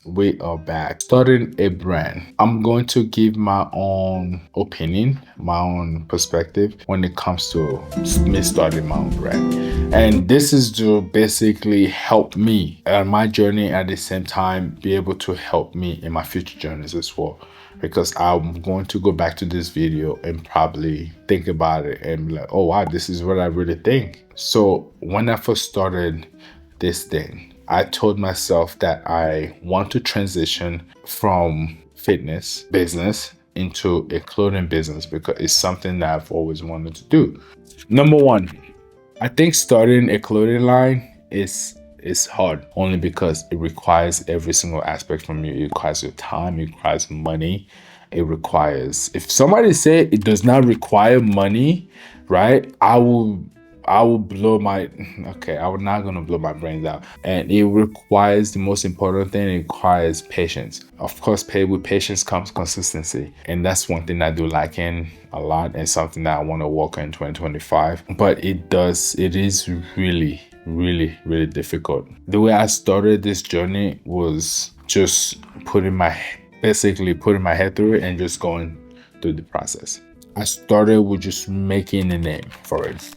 We are back. Starting a brand. I'm going to give my own opinion, my own perspective when it comes to me starting my own brand. And this is to basically help me on my journey, at the same time be able to help me in my future journeys as well. Because I'm going to go back to this video and probably think about it and be like, oh wow, this is what I really think. So when I first started this thing, I told myself that I want to transition from fitness business into a clothing business because it's something that I've always wanted to do. Number one, I think starting a clothing line is hard only because it requires every single aspect from you. It requires your time, it requires money, it requires, if somebody say it does not require money, right? I will blow my, okay, I'm not gonna blow my brains out. And it requires, the most important thing, it requires patience. Of course, with patience comes consistency. And that's one thing I do like in a lot, and something that I want to work on in 2025. But it is really, really, really difficult. The way I started this journey was just basically putting my head through it and just going through the process. I started with just making a name for it.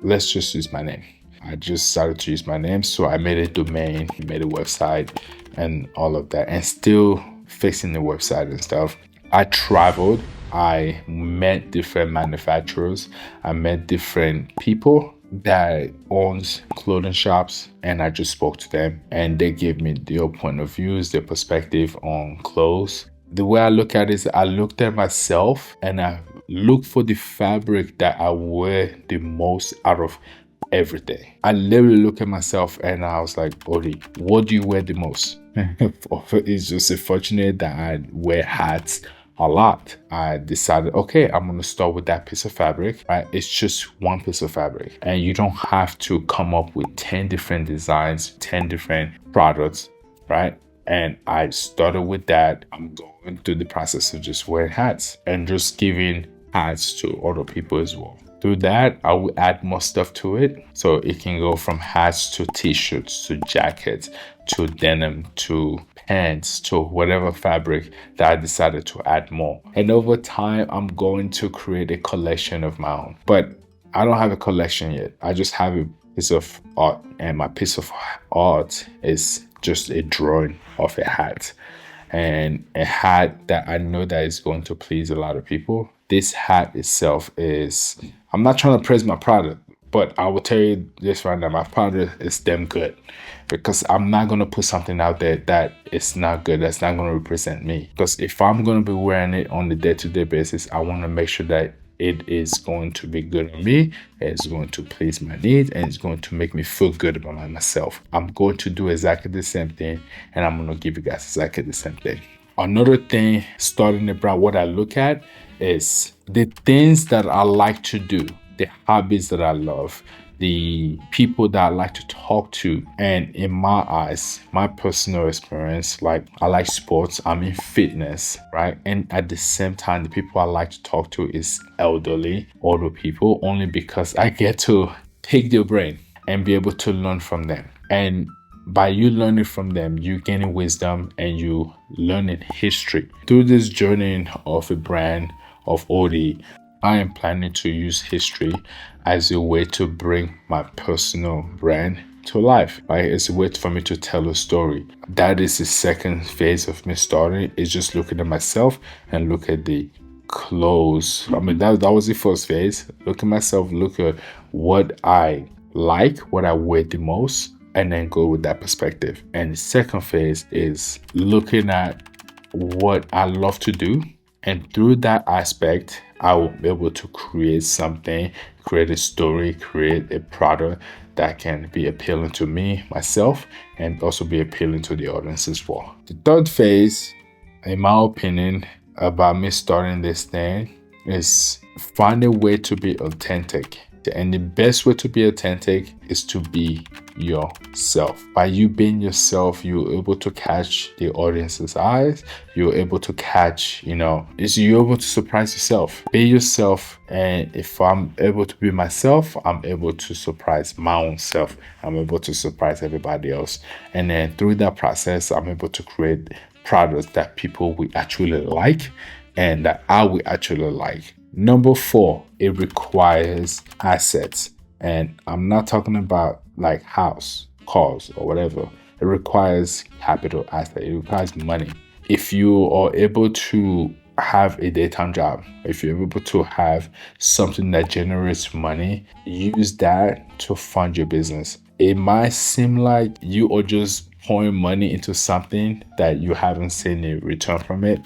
Let's just use my name. I just started to use my name. So I made a domain, made a website and all of that, and still fixing the website and stuff. I traveled. I met different manufacturers. I met different people that owns clothing shops, and I just spoke to them and they gave me their point of views, their perspective on clothes. The way I look at it is I looked at myself and I look for the fabric that I wear the most out of everything. I literally look at myself and I was like, Odi, what do you wear the most? It's just unfortunate that I wear hats a lot. I decided, okay, I'm gonna start with that piece of fabric, right? It's just one piece of fabric, and you don't have to come up with 10 different designs, 10 different products, right? And I started with that. I'm going through the process of just wearing hats and just giving hats to other people as well. Through that, I will add more stuff to it. So it can go from hats to t-shirts, to jackets, to denim, to pants, to whatever fabric that I decided to add more. And over time, I'm going to create a collection of my own. But I don't have a collection yet. I just have a piece of art, and my piece of art is just a drawing of a hat, and a hat that I know that is going to please a lot of people. This hat itself is, I'm not trying to praise my product, but I will tell you this right now, my product is damn good, because I'm not going to put something out there that is not good, that's not going to represent me. Because if I'm going to be wearing it on the day-to-day basis, I want to make sure that it is going to be good on me, it's going to please my needs, and it's going to make me feel good about myself. I'm going to do exactly the same thing, and I'm going to give you guys exactly the same thing. Another thing, starting about what I look at is the things that I like to do, the hobbies that I love, the people that I like to talk to. And in my eyes, my personal experience, like, I like sports, I'm in fitness, right? And at the same time, the people I like to talk to is older people, only because I get to pick their brain and be able to learn from them. And by you learning from them, you gaining wisdom and you learning history. Through this journey of a brand of Odi, I am planning to use history as a way to bring my personal brand to life, right? It's a way for me to tell a story. That is the second phase of me starting, is just looking at myself and look at the clothes. I mean, that was the first phase. Look at myself, look at what I like, what I wear the most, and then go with that perspective. And the second phase is looking at what I love to do, and through that aspect, I will be able to create something, create a story, create a product that can be appealing to me, myself, and also be appealing to the audience as well. The third phase, in my opinion, about me starting this thing is find a way to be authentic. And the best way to be authentic is to be yourself. By you being yourself, you're able to catch the audience's eyes. You're able to catch, you're able to surprise yourself. Be yourself. And if I'm able to be myself, I'm able to surprise my own self. I'm able to surprise everybody else. And then through that process, I'm able to create products that people will actually like and that I will actually like. Number 4, it requires assets. And I'm not talking about like house, cars, or whatever. It requires capital asset. It requires money. If you are able to have a daytime job, if you're able to have something that generates money, use that to fund your business. It might seem like you are just pouring money into something that you haven't seen a return from it,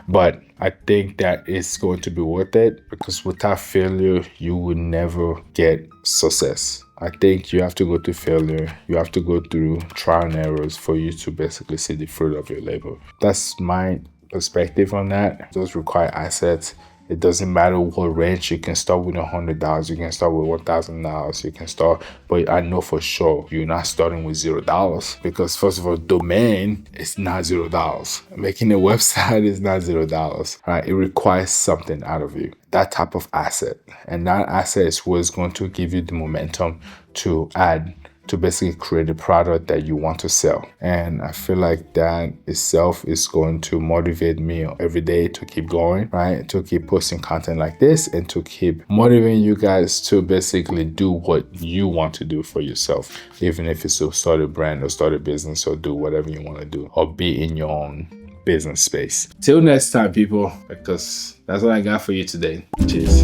but I think that it's going to be worth it, because without failure, you will never get success. I think you have to go through failure. You have to go through trial and errors for you to basically see the fruit of your labor. That's my perspective on that. It does require assets. It doesn't matter what range. You can start with $100. You can start with $1,000. You can start, but I know for sure you're not starting with $0, because first of all, domain is not $0. Making a website is not $0. Right? It requires something out of you. That type of asset, and that asset is what's going to give you the momentum to add, to basically create a product that you want to sell. And I feel like that itself is going to motivate me every day to keep going, right? To keep posting content like this and to keep motivating you guys to basically do what you want to do for yourself, even if it's to start a brand or start a business or do whatever you want to do or be in your own business space. Till next time, people, because that's what I got for you today. Cheers.